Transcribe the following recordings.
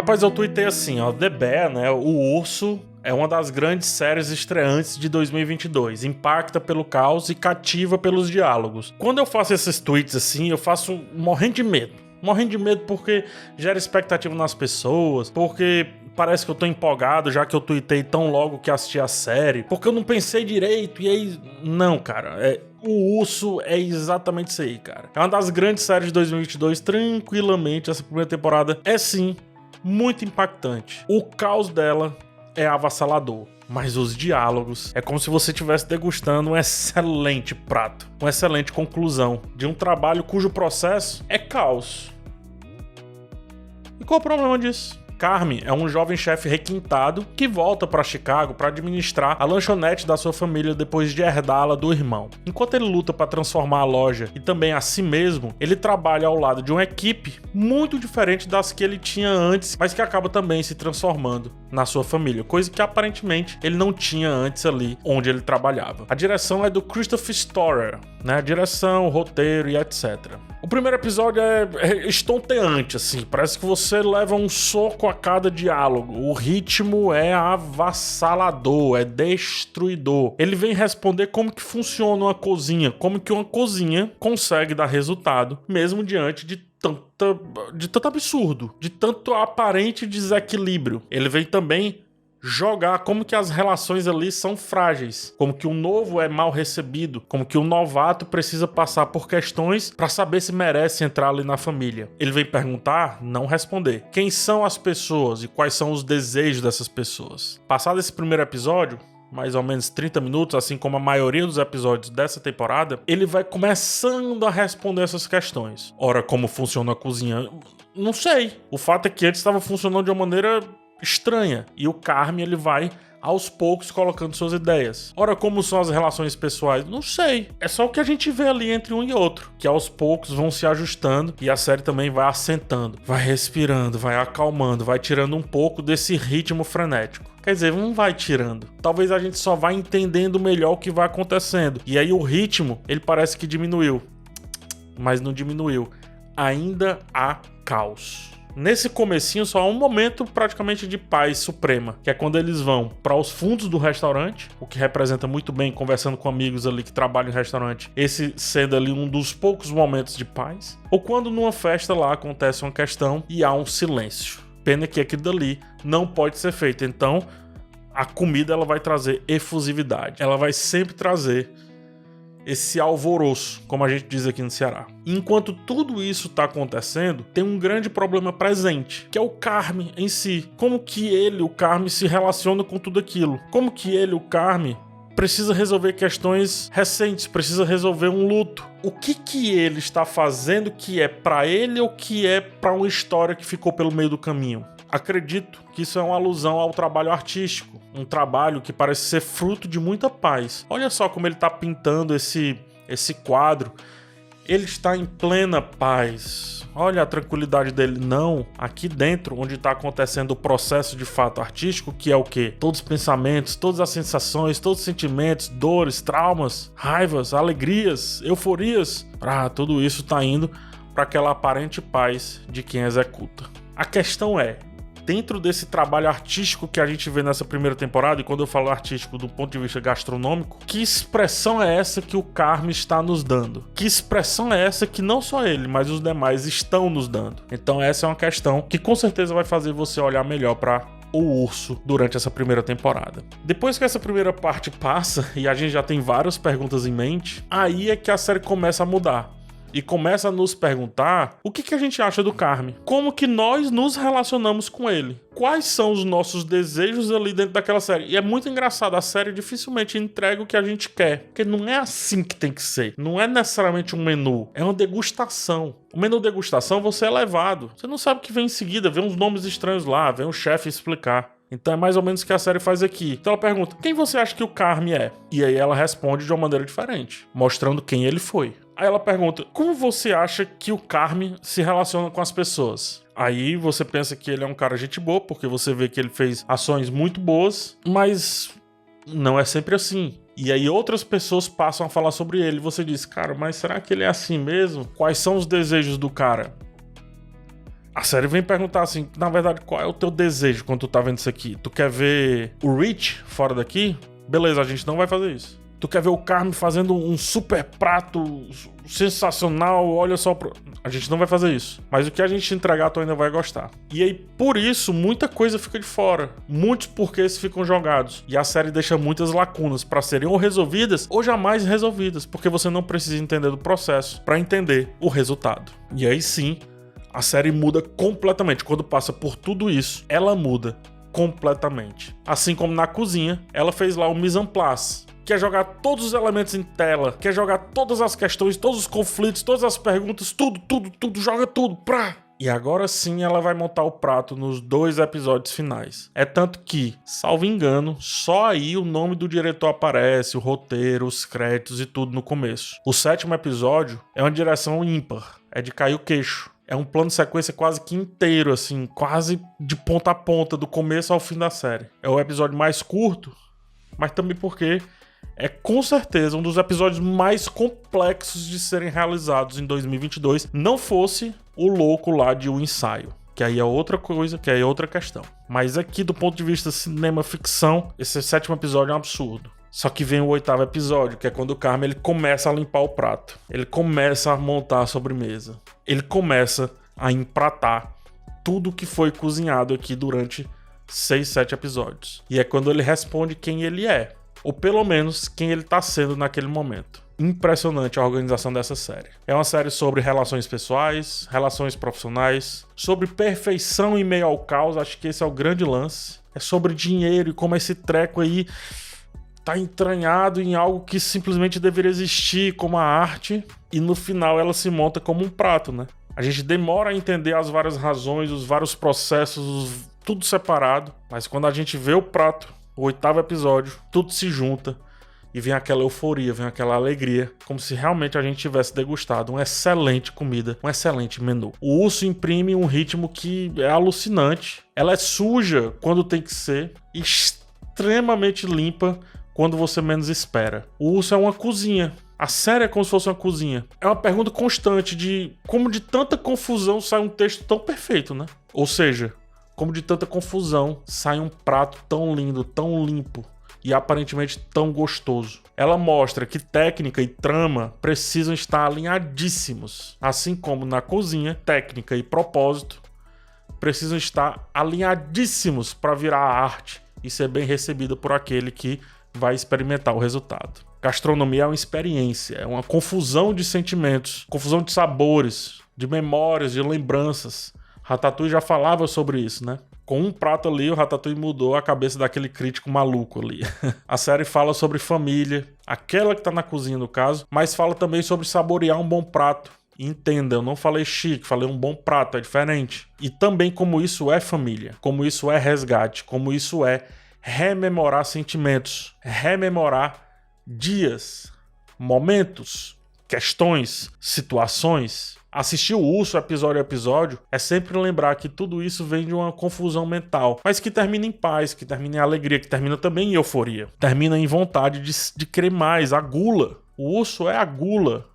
Rapaz, eu tuitei assim, ó, The Bear, né, o Urso, é uma das grandes séries estreantes de 2022. Impacta pelo caos e cativa pelos diálogos. Quando eu faço esses tweets assim, eu faço morrendo de medo. Morrendo de medo porque gera expectativa nas pessoas, porque parece que eu tô empolgado já que eu tuitei tão logo que assisti a série, porque eu não pensei direito e aí... Não, cara, o Urso é exatamente isso aí, cara. É uma das grandes séries de 2022, tranquilamente. Essa primeira temporada é sim muito impactante. O caos dela é avassalador, mas os diálogos é como se você estivesse degustando um excelente prato, uma excelente conclusão de um trabalho cujo processo é caos. E qual é o problema disso? Carme é um jovem chefe requintado que volta para Chicago para administrar a lanchonete da sua família depois de herdá-la do irmão. Enquanto ele luta para transformar a loja e também a si mesmo, ele trabalha ao lado de uma equipe muito diferente das que ele tinha antes, mas que acaba também se transformando na sua família, coisa que aparentemente ele não tinha antes ali onde ele trabalhava. A direção é do Christopher Storer, né? A direção, o roteiro e etc. O primeiro episódio é estonteante, assim, parece que você leva um soco a cada diálogo. O ritmo é avassalador, é destruidor. Ele vem responder como que funciona uma cozinha, como que uma cozinha consegue dar resultado, mesmo diante de tanto absurdo, de tanto aparente desequilíbrio. Ele vem também jogar como que as relações ali são frágeis, como que o novo é mal recebido, como que o novato precisa passar por questões para saber se merece entrar ali na família. Ele vem perguntar, não responder. Quem são as pessoas e quais são os desejos dessas pessoas? Passado esse primeiro episódio, mais ou menos 30 minutos, assim como a maioria dos episódios dessa temporada, ele vai começando a responder essas questões. Ora, como funciona a cozinha? Não sei. O fato é que antes estava funcionando de uma maneira estranha, e o Carme ele vai aos poucos colocando suas ideias. Ora, como são as relações pessoais? Não sei. É só o que a gente vê ali entre um e outro, que aos poucos vão se ajustando e a série também vai assentando, vai respirando, vai acalmando, vai tirando um pouco desse ritmo frenético. Quer dizer, não vai tirando. Talvez a gente só vá entendendo melhor o que vai acontecendo. E aí o ritmo, ele parece que diminuiu, mas não diminuiu. Ainda há caos. Nesse comecinho só há um momento praticamente de paz suprema, que é quando eles vão para os fundos do restaurante, o que representa muito bem conversando com amigos ali que trabalham em restaurante, esse sendo ali um dos poucos momentos de paz, ou quando numa festa lá acontece uma questão e há um silêncio. Pena que aquilo dali não pode ser feito, então a comida ela vai trazer efusividade, ela vai sempre trazer esse alvoroço, como a gente diz aqui no Ceará. Enquanto tudo isso está acontecendo, tem um grande problema presente, que é o Carme em si. Como que ele, o Carme, se relaciona com tudo aquilo? Como que ele, o Carme, precisa resolver questões recentes, precisa resolver um luto? O que ele está fazendo que é para ele ou que é para uma história que ficou pelo meio do caminho? Acredito que isso é uma alusão ao trabalho artístico, um trabalho que parece ser fruto de muita paz. Olha só como ele está pintando esse quadro. Ele está em plena paz. Olha a tranquilidade dele. Não, aqui dentro, onde está acontecendo o processo de fato artístico, que é o quê? Todos os pensamentos, todas as sensações, todos os sentimentos, dores, traumas, raivas, alegrias, euforias. Tudo isso está indo para aquela aparente paz de quem executa. A questão é, dentro desse trabalho artístico que a gente vê nessa primeira temporada, e quando eu falo artístico do ponto de vista gastronômico, que expressão é essa que o Carme está nos dando? Que expressão é essa que não só ele, mas os demais estão nos dando? Então essa é uma questão que com certeza vai fazer você olhar melhor para o Urso durante essa primeira temporada. Depois que essa primeira parte passa, e a gente já tem várias perguntas em mente, aí é que a série começa a mudar. E começa a nos perguntar o que a gente acha do Carme. Como que nós nos relacionamos com ele. Quais são os nossos desejos ali dentro daquela série. E é muito engraçado, a série dificilmente entrega o que a gente quer. Porque não é assim que tem que ser. Não é necessariamente um menu, é uma degustação. O menu degustação você é levado. Você não sabe o que vem em seguida, vem uns nomes estranhos lá, vem um chefe explicar. Então é mais ou menos o que a série faz aqui. Então ela pergunta, quem você acha que o Carme é? E aí ela responde de uma maneira diferente, mostrando quem ele foi. Aí ela pergunta, como você acha que o Carme se relaciona com as pessoas? Aí você pensa que ele é um cara gente boa, porque você vê que ele fez ações muito boas, mas não é sempre assim. E aí outras pessoas passam a falar sobre ele. Você diz, cara, mas será que ele é assim mesmo? Quais são os desejos do cara? A série vem perguntar assim, na verdade, qual é o teu desejo quando tu tá vendo isso aqui? Tu quer ver o Rich fora daqui? Beleza, a gente não vai fazer isso. Tu quer ver o Carme fazendo um super prato sensacional, olha só... A gente não vai fazer isso. Mas o que a gente entregar, tu ainda vai gostar. E aí, por isso, muita coisa fica de fora. Muitos porquês ficam jogados. E a série deixa muitas lacunas pra serem ou resolvidas ou jamais resolvidas. Porque você não precisa entender do processo pra entender o resultado. E aí sim, a série muda completamente. Quando passa por tudo isso, ela muda completamente. Assim como na cozinha, ela fez lá o mise en place. Quer jogar todos os elementos em tela, quer jogar todas as questões, todos os conflitos, todas as perguntas, tudo, joga tudo, pra! E agora sim ela vai montar o prato nos 2 episódios finais. É tanto que, salvo engano, só aí o nome do diretor aparece, o roteiro, os créditos e tudo no começo. O 7º episódio é uma direção ímpar, é de cair o queixo. É um plano de sequência quase que inteiro, assim, quase de ponta a ponta, do começo ao fim da série. É o episódio mais curto, mas também porque é com certeza um dos episódios mais complexos de serem realizados em 2022, não fosse o louco lá de O Ensaio, que aí é outra coisa, que aí é outra questão. Mas aqui, do ponto de vista cinema-ficção, esse 7º episódio é um absurdo. Só que vem o 8º episódio, que é quando o Carme ele começa a limpar o prato. Ele começa a montar a sobremesa. Ele começa a empratar tudo que foi cozinhado aqui durante 6, 7 episódios. E é quando ele responde quem ele é. Ou pelo menos quem ele tá sendo naquele momento. Impressionante a organização dessa série. É uma série sobre relações pessoais, relações profissionais, sobre perfeição em meio ao caos, acho que esse é o grande lance. É sobre dinheiro e como esse treco aí tá entranhado em algo que simplesmente deveria existir, como a arte, e no final ela se monta como um prato, né? A gente demora a entender as várias razões, os vários processos, tudo separado, mas quando a gente vê o prato, o 8º episódio, tudo se junta e vem aquela euforia, vem aquela alegria, como se realmente a gente tivesse degustado uma excelente comida, um excelente menu. O Urso imprime um ritmo que é alucinante. Ela é suja quando tem que ser, extremamente limpa quando você menos espera. O Urso é uma cozinha. A série é como se fosse uma cozinha. É uma pergunta constante de como de tanta confusão sai um texto tão perfeito, né? Ou seja, como de tanta confusão sai um prato tão lindo, tão limpo e aparentemente tão gostoso. Ela mostra que técnica e trama precisam estar alinhadíssimos. Assim como na cozinha, técnica e propósito precisam estar alinhadíssimos para virar arte e ser bem recebida por aquele que vai experimentar o resultado. Gastronomia é uma experiência, é uma confusão de sentimentos, confusão de sabores, de memórias, de lembranças. Ratatouille já falava sobre isso, né? Com um prato ali, o Ratatouille mudou a cabeça daquele crítico maluco ali. A série fala sobre família, aquela que tá na cozinha no caso, mas fala também sobre saborear um bom prato. Entenda, eu não falei chique, falei um bom prato, é diferente. E também como isso é família, como isso é resgate, como isso é rememorar sentimentos, rememorar dias, momentos, questões, situações. Assistir o Urso episódio a episódio é sempre lembrar que tudo isso vem de uma confusão mental, mas que termina em paz, que termina em alegria, que termina também em euforia. Termina em vontade de querer mais, a gula. O Urso é a gula.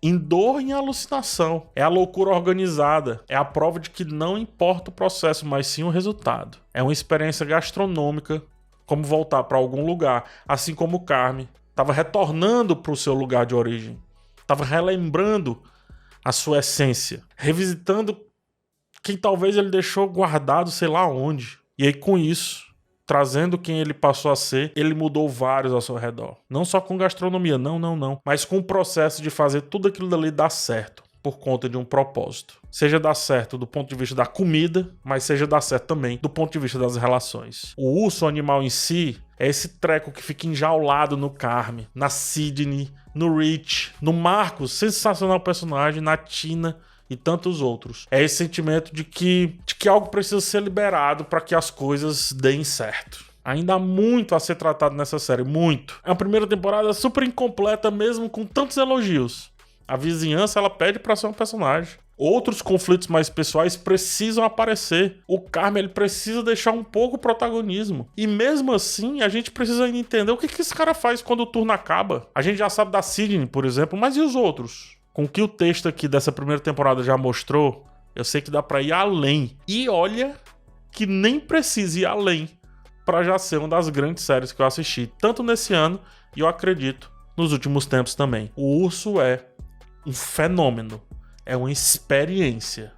Em dor e em alucinação. É a loucura organizada. É a prova de que não importa o processo, mas sim o resultado. É uma experiência gastronômica, como voltar para algum lugar. Assim como o Carme estava retornando para o seu lugar de origem. Estava relembrando a sua essência. Revisitando quem talvez ele deixou guardado sei lá onde. E aí com isso, trazendo quem ele passou a ser, ele mudou vários ao seu redor. Não só com gastronomia, não. Mas com o processo de fazer tudo aquilo dali dar certo, por conta de um propósito. Seja dar certo do ponto de vista da comida, mas seja dar certo também do ponto de vista das relações. O urso, o animal em si, é esse treco que fica enjaulado no Carme, na Sidney, no Rich, no Marcos, sensacional personagem, na Tina e tantos outros. É esse sentimento de que algo precisa ser liberado para que as coisas deem certo. Ainda há muito a ser tratado nessa série, muito. É uma primeira temporada super incompleta mesmo com tantos elogios. A vizinhança, ela pede pra ser um personagem. Outros conflitos mais pessoais precisam aparecer. O Carme, ele precisa deixar um pouco o protagonismo. E mesmo assim, a gente precisa ainda entender o que esse cara faz quando o turno acaba. A gente já sabe da Sidney, por exemplo, mas e os outros? Com o que o texto aqui dessa primeira temporada já mostrou, Eu sei que dá pra ir além. E olha que nem precisa ir além pra já ser uma das grandes séries que eu assisti, tanto nesse ano e eu acredito nos últimos tempos também. O Urso é um fenômeno. É uma experiência.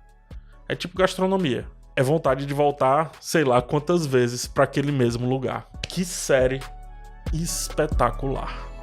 É tipo gastronomia. É vontade de voltar, sei lá quantas vezes, pra aquele mesmo lugar. Que série espetacular.